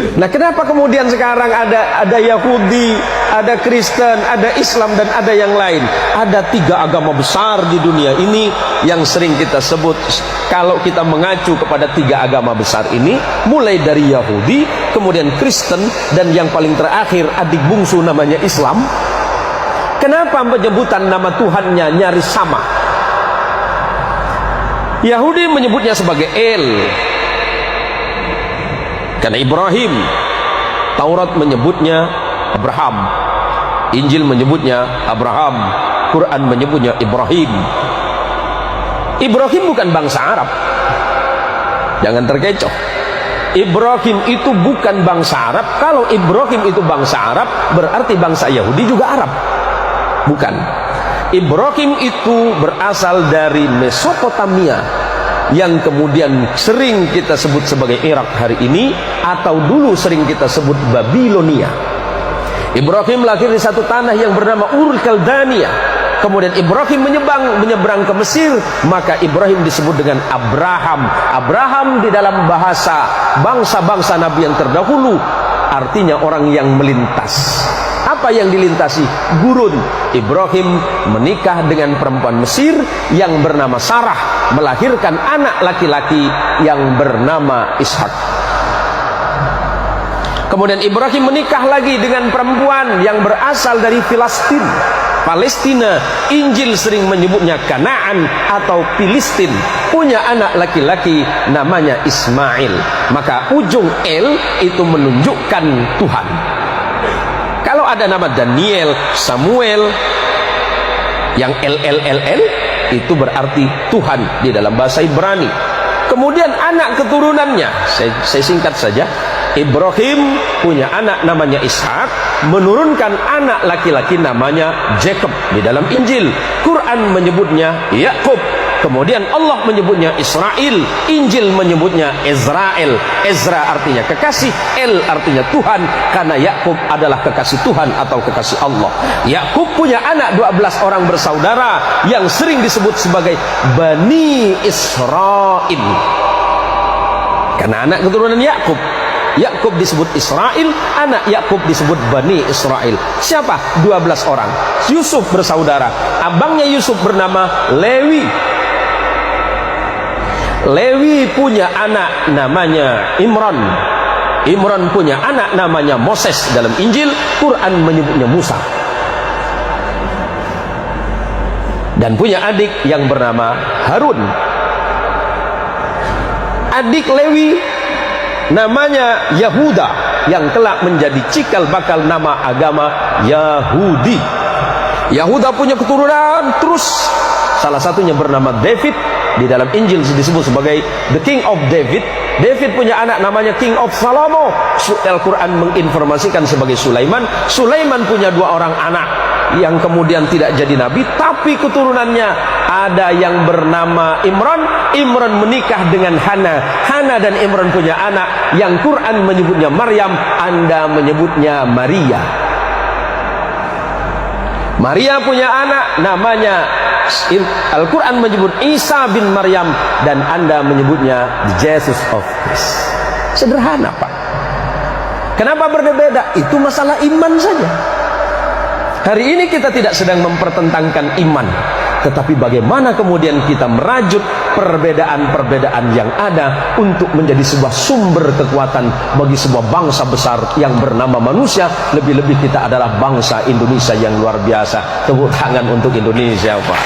Nah, kenapa kemudian sekarang ada Yahudi, ada Kristen, ada Islam, dan ada yang lain? Ada 3 agama besar di dunia ini yang sering kita sebut. Kalau kita mengacu kepada 3 agama besar ini, mulai dari Yahudi, kemudian Kristen, dan yang paling terakhir adik bungsu namanya Islam. Kenapa penyebutan nama Tuhannya nyaris sama? Yahudi menyebutnya sebagai El, karena Ibrahim. Taurat menyebutnya Abraham, Injil menyebutnya Abraham, Quran menyebutnya Ibrahim. Ibrahim bukan bangsa Arab, jangan terkecoh. Ibrahim itu bukan bangsa Arab. Kalau Ibrahim itu bangsa Arab, berarti bangsa Yahudi juga Arab. Bukan. Ibrahim itu berasal dari Mesopotamia, yang kemudian sering kita sebut sebagai Irak hari ini, atau dulu sering kita sebut Babilonia. Ibrahim lahir di satu tanah yang bernama Ur Kaldania. Kemudian Ibrahim menyeberang ke Mesir, maka Ibrahim disebut dengan Abraham. Abraham di dalam bahasa bangsa-bangsa Nabi yang terdahulu artinya orang yang melintas. Apa yang dilintasi? Gurun. Ibrahim menikah dengan perempuan Mesir yang bernama Sarah, melahirkan anak laki-laki yang bernama Ishak. Kemudian Ibrahim menikah lagi dengan perempuan yang berasal dari Palestina. Injil sering menyebutnya Kanaan atau Filistin. Punya anak laki-laki namanya Ismail. Maka ujung El itu menunjukkan Tuhan. Kalau ada nama Daniel, Samuel, yang LLLL itu berarti Tuhan di dalam bahasa Ibrani. Kemudian anak keturunannya, saya singkat saja. Ibrahim punya anak namanya Ishak, menurunkan anak laki-laki namanya Jacob di dalam Injil. Quran menyebutnya Yakub. Kemudian Allah menyebutnya Israel, Injil menyebutnya Israel. Ezra artinya kekasih, El artinya Tuhan, karena Yakub adalah kekasih Tuhan atau kekasih Allah. Yakub punya anak 12 orang bersaudara yang sering disebut sebagai Bani Israel, karena anak keturunan Yakub. Yakub disebut Israel, anak Yakub disebut Bani Israel. Siapa? 12 orang. Yusuf bersaudara. Abangnya Yusuf bernama Lewi. Lewi punya anak namanya Imran. Imran punya anak namanya Moses. Dalam Injil, Quran menyebutnya Musa. Dan punya adik yang bernama Harun. Adik Lewi namanya Yahuda, yang kelak menjadi cikal bakal nama agama Yahudi. Yahuda punya keturunan terus, salah satunya bernama David. Di dalam Injil disebut sebagai the King of David. David punya anak namanya King of Salomo. Al-Quran menginformasikan sebagai Sulaiman. Sulaiman punya 2 orang anak yang kemudian tidak jadi nabi, tapi keturunannya ada yang bernama Imran. Imran menikah dengan Hana. Hana dan Imran punya anak yang Quran menyebutnya Maryam, Anda menyebutnya Maria. Maria punya anak namanya, Al-Quran menyebut Isa bin Maryam, dan Anda menyebutnya Jesus of Christ. Sederhana, Pak. Kenapa berbeda? Itu masalah iman saja. Hari ini kita tidak sedang mempertentangkan iman, tetapi bagaimana kemudian kita merajut perbedaan-perbedaan yang ada untuk menjadi sebuah sumber kekuatan bagi sebuah bangsa besar yang bernama manusia. Lebih-lebih kita adalah bangsa Indonesia yang luar biasa. Tepuk tangan untuk Indonesia, Pak.